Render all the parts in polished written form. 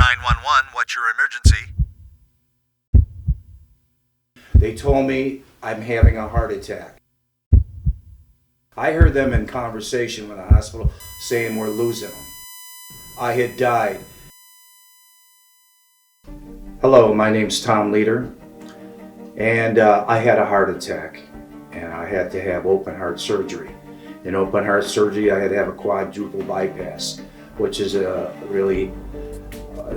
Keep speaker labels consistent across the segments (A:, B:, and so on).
A: 911, what's your emergency?
B: They told me I'm having a heart attack. I heard them in conversation with the hospital saying we're losing him. I had died. Hello, my name's Tom Leader, and I had a heart attack, and I had to have open heart surgery. In open heart surgery, I had to have a quadruple bypass, which is a really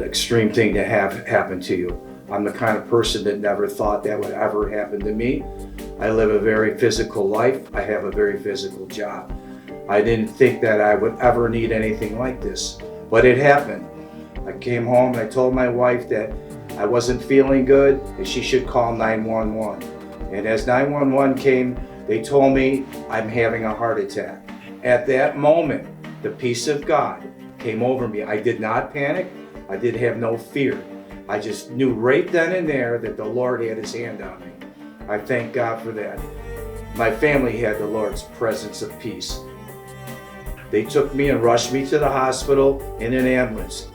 B: extreme thing to have happen to you. I'm the kind of person that never thought that would ever happen to me. I live a very physical life. I have a very physical job. I didn't think that I would ever need anything like this, but it happened. I came home and I told my wife that I wasn't feeling good and she should call 911. And as 911 came, they told me I'm having a heart attack. At that moment, the peace of God came over me. I did not panic. I did have no fear. I just knew right then and there that the Lord had his hand on me. I thank God for that. My family had the Lord's presence of peace. They took me and rushed me to the hospital in an ambulance.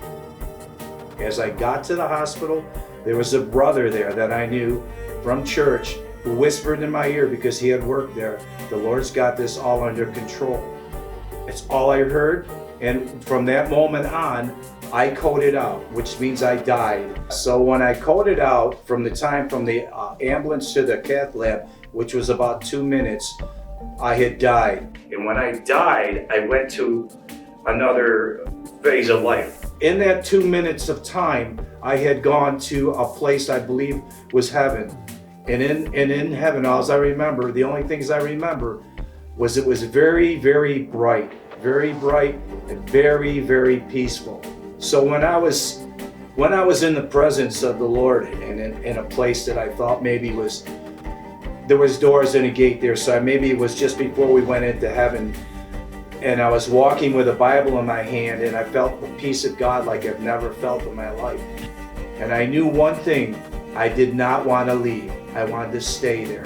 B: As I got to the hospital, there was a brother there that I knew from church who whispered in my ear because he had worked there, "The Lord's got this all under control." It's all I heard, and from that moment on, I coded out, which means I died. So when I coded out, from the time from the ambulance to the cath lab, which was about 2 minutes, I had died. And when I died, I went to another phase of life. In that 2 minutes of time, I had gone to a place I believe was heaven. And in heaven, all I remember, the only things I remember was it was very, very bright and very, very peaceful. So when I was in the presence of the Lord and in a place that I thought maybe there was doors and a gate there, so maybe it was just before we went into heaven, and I was walking with a Bible in my hand and I felt the peace of God like I've never felt in my life. And I knew one thing, I did not want to leave. I wanted to stay there.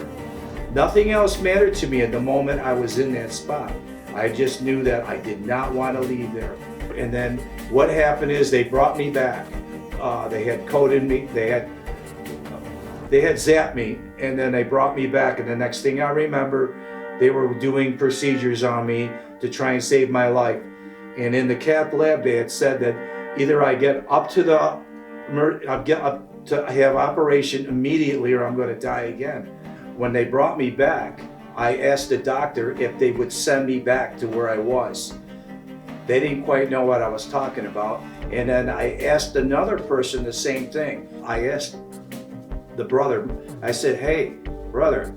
B: Nothing else mattered to me at the moment I was in that spot. I just knew that I did not want to leave there. And then what happened is they brought me back. They had coded me, they had zapped me, and then they brought me back. And the next thing I remember, they were doing procedures on me to try and save my life. And in the cath lab, they had said that either I get up to have operation immediately or I'm going to die again. When they brought me back, I asked the doctor if they would send me back to where I was. They didn't quite know what I was talking about. And then I asked another person the same thing. I asked the brother, I said, "Hey, brother,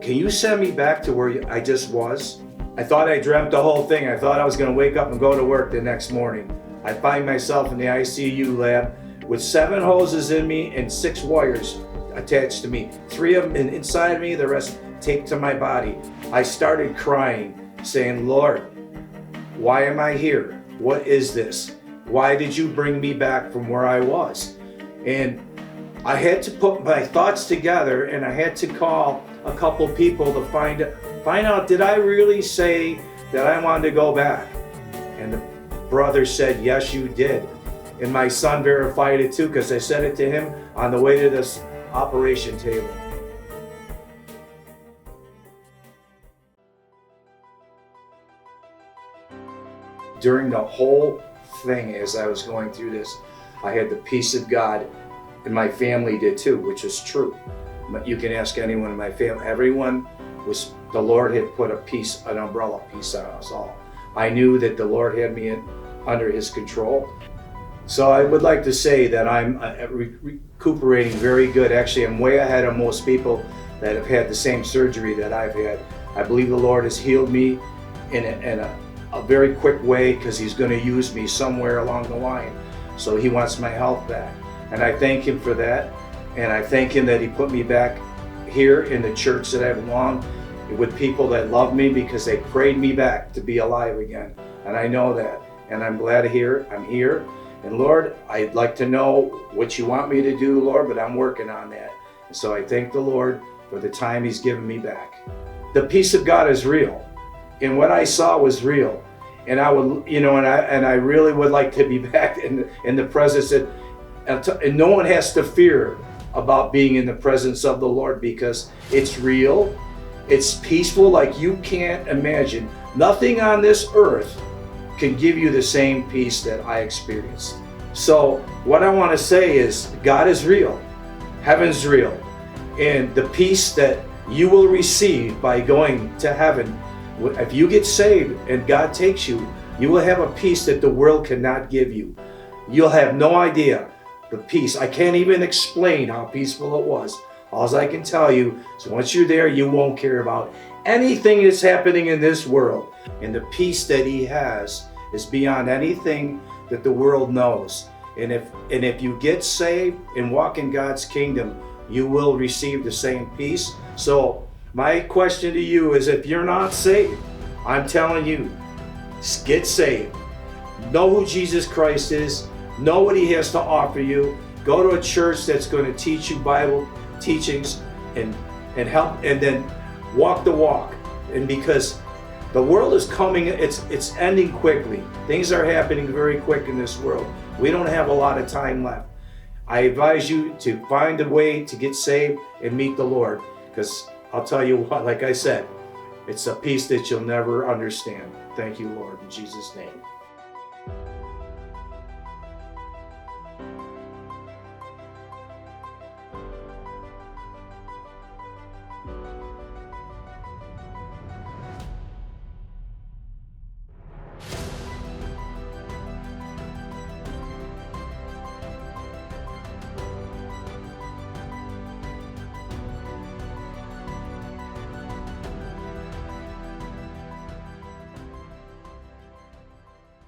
B: can you send me back to where I just was?" I thought I dreamt the whole thing. I thought I was going to wake up and go to work the next morning. I find myself in the ICU lab with 7 hoses in me and 6 wires attached to me. 3 of them inside me, the rest taped to my body. I started crying, saying, "Lord, why am I here? What is this? Why did you bring me back from where I was?" And I had to put my thoughts together, and I had to call a couple people to find out, did I really say that I wanted to go back? And the brother said, "Yes, you did." And my son verified it too, because I said it to him on the way to this operation table. During the whole thing, as I was going through this, I had the peace of God, and my family did too, which is true. You can ask anyone in my family. Everyone the Lord had put an umbrella peace on us all. I knew that the Lord had me under his control. So I would like to say that I'm recuperating very good. Actually, I'm way ahead of most people that have had the same surgery that I've had. I believe the Lord has healed me in a very quick way, because he's going to use me somewhere along the line. So he wants my health back. And I thank him for that. And I thank him that he put me back here in the church that I belong, with people that love me, because they prayed me back to be alive again. And I know that. And I'm glad to hear I'm here. And Lord, I'd like to know what you want me to do, Lord, but I'm working on that. And so I thank the Lord for the time he's given me back. The peace of God is real. And what I saw was real. And I would, and I really would like to be back in the presence, and no one has to fear about being in the presence of the Lord, because it's real, it's peaceful like you can't imagine. Nothing on this earth can give you the same peace that I experienced. So what I want to say is, God is real, heaven's real, and the peace that you will receive by going to heaven, if you get saved and God takes you, you will have a peace that the world cannot give you. You'll have no idea the peace. I can't even explain how peaceful it was. All I can tell you is, once you're there, you won't care about anything that's happening in this world. And the peace that He has is beyond anything that the world knows. And if you get saved and walk in God's kingdom, you will receive the same peace. So my question to you is, if you're not saved, I'm telling you, get saved. Know who Jesus Christ is. Know what He has to offer you. Go to a church that's going to teach you Bible teachings and help, and then walk the walk. And because the world is coming, it's ending quickly. Things are happening very quick in this world. We don't have a lot of time left. I advise you to find a way to get saved and meet the Lord, because I'll tell you what, like I said, it's a peace that you'll never understand. Thank you, Lord, in Jesus' name.